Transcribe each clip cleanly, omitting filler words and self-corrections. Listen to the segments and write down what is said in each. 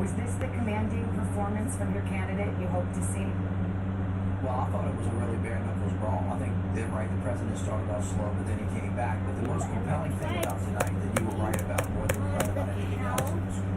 Was this the commanding performance from your candidate you hoped to see? Well, I thought it was a really bare knuckles brawl. I think that, right, the president started off slow, but then he came back. But the most compelling thing about tonight that you were right about more than you were right about anything else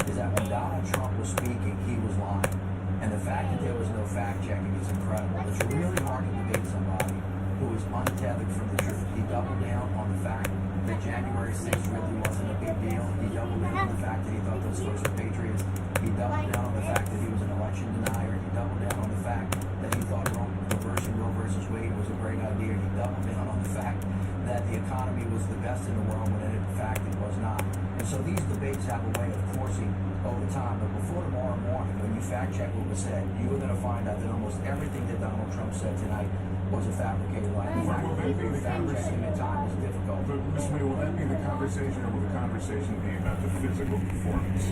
is that when Donald Trump was speaking, he was lying. And the fact that there was no fact checking is incredible. It's really hard to debate somebody who is untethered from the truth. He doubled down on the fact that January 6th really wasn't a big deal. He doubled down on the fact that he thought those folks were patriots. He doubled down on the fact that he was an election denier. He doubled down on the fact that he thought reversing Roe versus Wade was a great idea. He doubled down on the fact that the economy was the best in the world when in fact it was not. And so these debates have a way of coursing over time. But before tomorrow morning, when you fact check what was said, you are going to find out that almost everything that Donald Trump said tonight was a fabricated lie. In fact, fact checking at times is difficult. But Ms. May, will that be the conversation, or will the conversation be about the physical performance?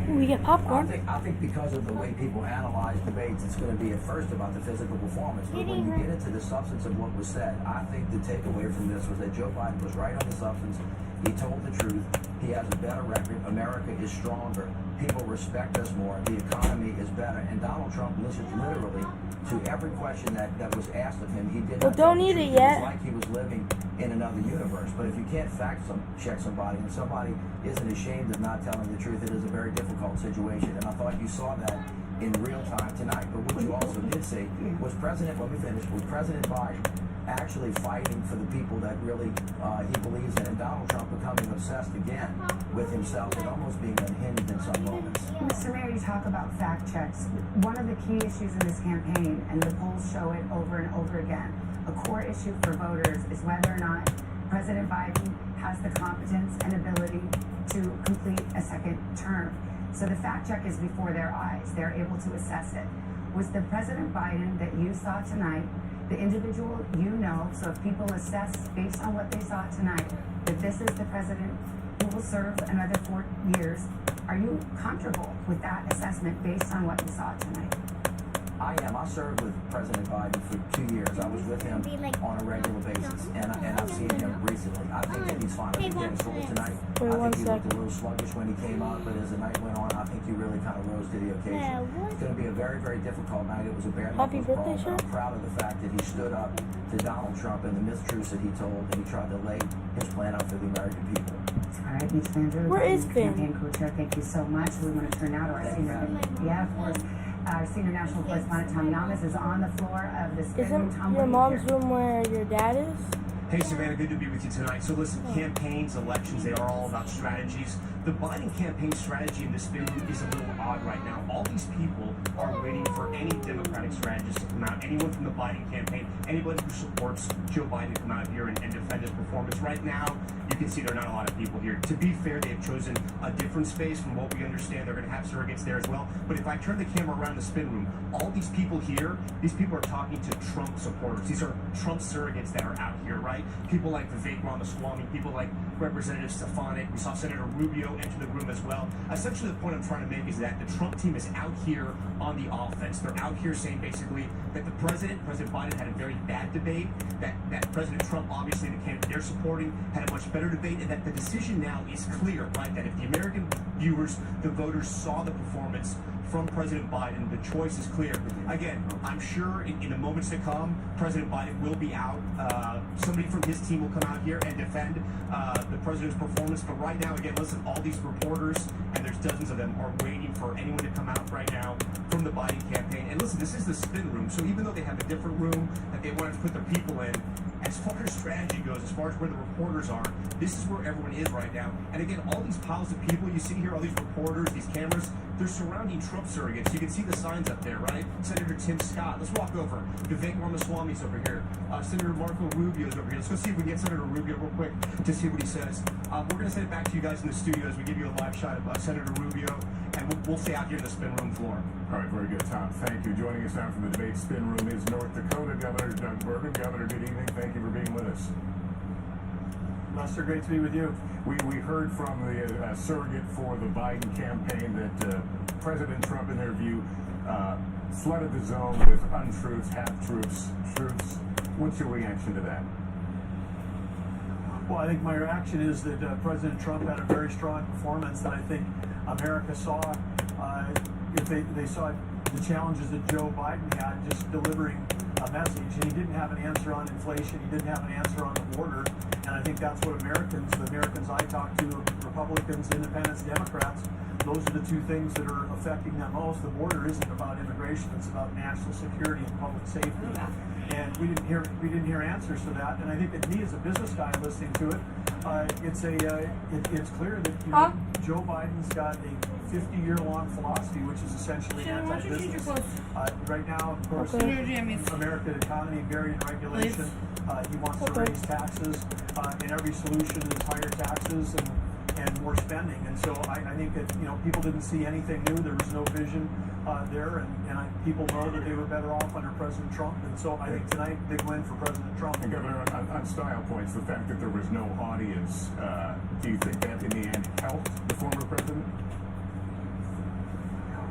We get popcorn. I think because of the way people analyze debates, it's going to be at first about the physical performance. But when you get into the substance of what was said, I think the takeaway from this was that Joe Biden was right on the substance. He told the truth. He has a better record. America is stronger. People respect us more. The economy is better. And Donald Trump listened literally to every question that was asked of him. He did not don't tell the eat truth. it yet. It was like he was living in another universe. But if you can't check somebody and somebody isn't ashamed of not telling the truth, it is a very difficult situation. And I thought you saw that in real time tonight. But what you also did see was President Biden actually fighting for the people that really he believes in, and Donald Trump becoming obsessed again with himself and almost being unhinged in some moments. Mr. Mayor, you talk about fact checks. One of the key issues in this campaign, and the polls show it over and over again, a core issue for voters is whether or not President Biden has the competence and ability to complete a second term. So the fact check is before their eyes. They're able to assess it. Was the President Biden that you saw tonight the individual you know? So if people assess based on what they saw tonight that this is the president who will serve another 4 years, are you comfortable with that assessment based on what you saw tonight? I am. I served with President Biden for 2 years. I was with him on a regular basis, and I've seen him recently. I think that he's fine. I think that he's tonight. I think he looked a little sluggish when he came up, but as the night went on, I think he really kind of rose to the occasion. It's going to be a very, very difficult night. It was a bare knuckles brawl, but I'm proud of the fact that he stood up to Donald Trump and the mistruths that he told, and he tried to lay his plan out for the American people. All right, Ms. Landry, where is Ben? Campaign co-chair, thank you so much. We want to turn now to our senior, of course. Our senior national correspondent Tom Yamas is on the floor of the spin room. Isn't your mom's room where your dad is? Hey Savannah, good to be with you tonight. So listen, campaigns, elections, they are all about strategies. The Biden campaign strategy in this spin room is a little odd right now. All these people are waiting for any Democratic strategist to come out, anyone from the Biden campaign, anybody who supports Joe Biden to come out here and defend his performance. Right now, you can see there are not a lot of people here. To be fair, they have chosen a different space from what we understand. They're going to have surrogates there as well. But if I turn the camera around the spin room, all these people here, these people are talking to Trump supporters. These are Trump surrogates that are out here, right? People like Vivek Ramaswamy, people like Representative Stefanik. We saw Senator Rubio enter the room as well. Essentially, the point I'm trying to make is that the Trump team is out here on the offense. They're out here saying basically that President Biden had a very bad debate, that President Trump, obviously the candidate they're supporting, had a much better debate, and that the decision now is clear, right? That if the American viewers, the voters saw the performance from President Biden, the choice is clear. Again, I'm sure in the moments to come, President Biden will be out. Somebody from his team will come out here and defend the president's performance. But right now, again, listen, all these reporters, and there's dozens of them, are waiting for anyone to come out right now from the Biden campaign. And listen, this is the spin room. So even though they have a different room that they wanted to put their people in, as far as strategy goes, as far as where the reporters are, this is where everyone is right now. And again, all these piles of people you see here, all these reporters, these cameras, they're surrounding Trump surrogates. You can see the signs up there, right? Senator Tim Scott. Let's walk over. Vivek Ramaswamy's over here. Senator Marco Rubio's over here. Let's go see if we can get Senator Rubio real quick to see what he says. We're going to send it back to you guys in the studio as we give you a live shot of Senator Rubio, and we'll stay out here in the spin room floor. All right, very good, Tom. Thank you. Joining us now from the debate spin room is North Dakota Governor Doug Burgum. Governor, good evening. Thank you for being with us. Lester, great to be with you. We heard from the surrogate for the Biden campaign that President Trump, in their view, flooded the zone with untruths, half-truths, truths. What's your reaction to that? Well, I think my reaction is that President Trump had a very strong performance that I think America saw if they saw the challenges that Joe Biden had just delivering a message, and he didn't have an answer on inflation, he didn't have an answer on the border, and I think that's what the Americans I talk to, Republicans, Independents, Democrats, those are the two things that are affecting them most. The border isn't about immigration; it's about national security and public safety. And we didn't hear answers to that. And I think that me as a business guy listening to it, it's clear that Joe Biden's got a 50-year-long philosophy, which is essentially anti-business. Right now, of course, American economy, varying regulation. He wants to raise taxes, and every solution is higher taxes and more spending. And so I think that people didn't see anything new. There was no vision there, and people know that they were better off under President Trump. And so I think tonight, big win for President Trump. And Governor, on style points, the fact that there was no audience, do you think that in the end helped the former president?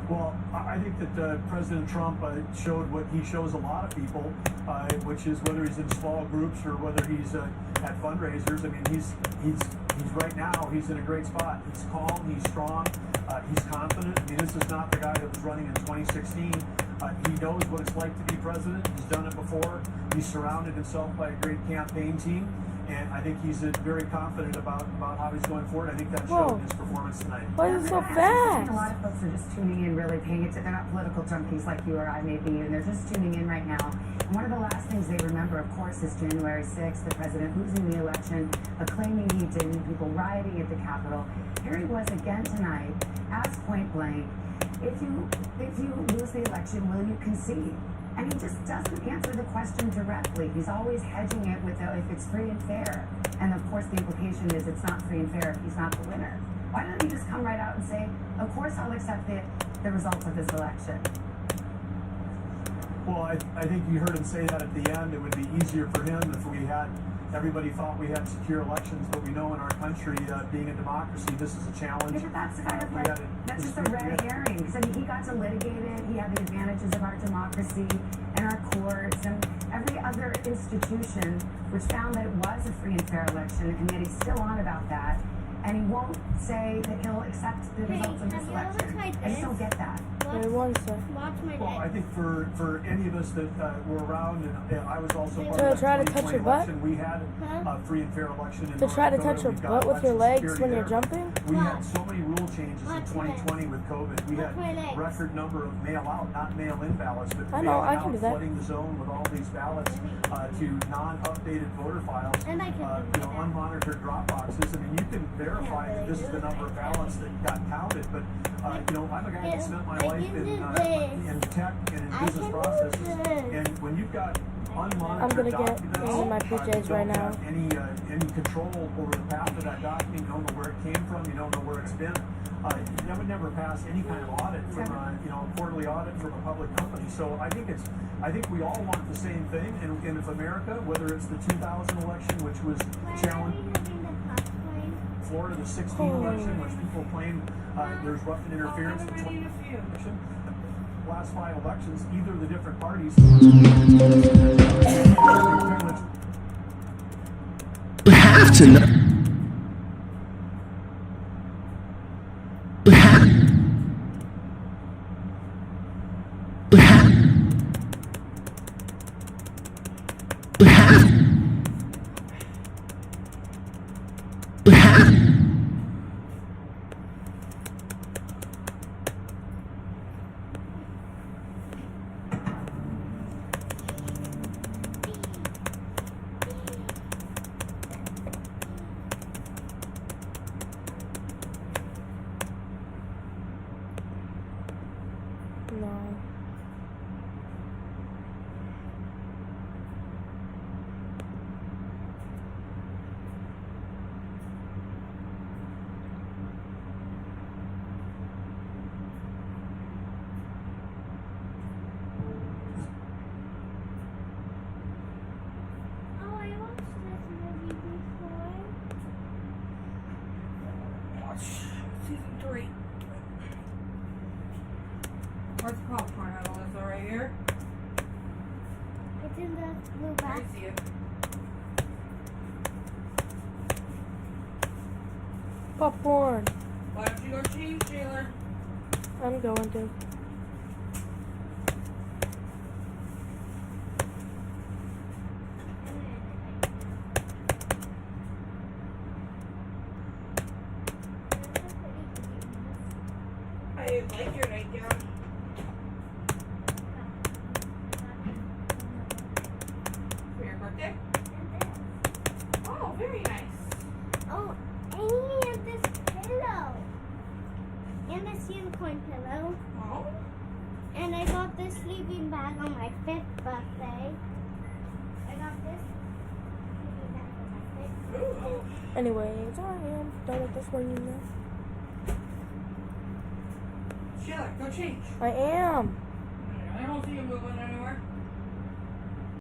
Well, I think that President Trump showed what he shows a lot of people, which is whether he's in small groups or whether he's at fundraisers. I mean, he's right now, he's in a great spot. He's calm, he's strong, he's confident. I mean, this is not the guy that was running in 2016. He knows what it's like to be president. He's done it before. He's surrounded himself by a great campaign team. And I think he's very confident about how he's going forward. I think that showed in his performance tonight. Why is it so I think a lot fast? of folks are just tuning in, really paying attention. They're not political junkies like you or I may be, and they're just tuning in right now. And one of the last things they remember, of course, is January 6th, the president losing the election, claiming he didn't, people rioting at the Capitol. Here he was again tonight, asked point blank, if you lose the election, will you concede? And he just doesn't answer the question directly. He's always hedging it with if it's free and fair. And of course the implication is it's not free and fair if he's not the winner. Why don't he just come right out and say, of course I'll accept the results of this election? Well, I think you heard him say that at the end. It would be easier for him if everybody thought we had secure elections, but we know in our country, being a democracy, this is a challenge. Yeah, but that's kind of like, that's just a red herring. Because I mean, he got to litigate it. He had the advantages of our democracy and our courts and every other institution, which found that it was a free and fair election, and yet he's still on about that. And he won't say that he'll accept the results of this election. I just don't get that. Wait, one sec. Watch my Well, I think for any of us that were around, and I was also part To of try that to touch 2020 your butt? election, we had a free and fair election in To try to North touch your Dakota. butt We've with got your election legs security when you're there. jumping? We had so many rule changes in Watch my 2020 with COVID. We had Watch my legs. record number of mail-out, not mail-in ballots, but I know, I mail-in can out, do that. flooding the zone with all these ballots to non-updated voter files, And I can do that. unmonitored drop boxes. I mean, you can verify that this is the number of ballots that got counted, but I'm a guy that spent my life in tech and in I business can do processes, this. and when you've got unmonitored I'm gonna get documents, into my you PJs don't right now. have any control over the path of that document. You don't know where it came from. You don't know where it's been. That would never pass any kind of audit from a quarterly audit from a public company. So I think we all want the same thing. And if America, whether it's the 2000 election, which was challenged, Florida, the 16 election, which people claim there's Russian interference in the 20 election. The last 5 elections, either the different parties. You have to know. You have. You have. You have. You have. No. Oh, I watched this movie before. Season 3. Where's the popcorn? I don't know, right here. It's in the blue I box. see it. Popcorn. Why don't you go cheese, Sheila? I'm going to. I like your nightgown. For your birthday? Oh, very nice. Oh, and he had this pillow. And this unicorn pillow. Oh. And I got this sleeping bag on my 5th birthday. I got this sleeping bag on my 5th. Ooh. Anyways, I am done with this one, you know. Sheila, go change. I am. I don't see you moving.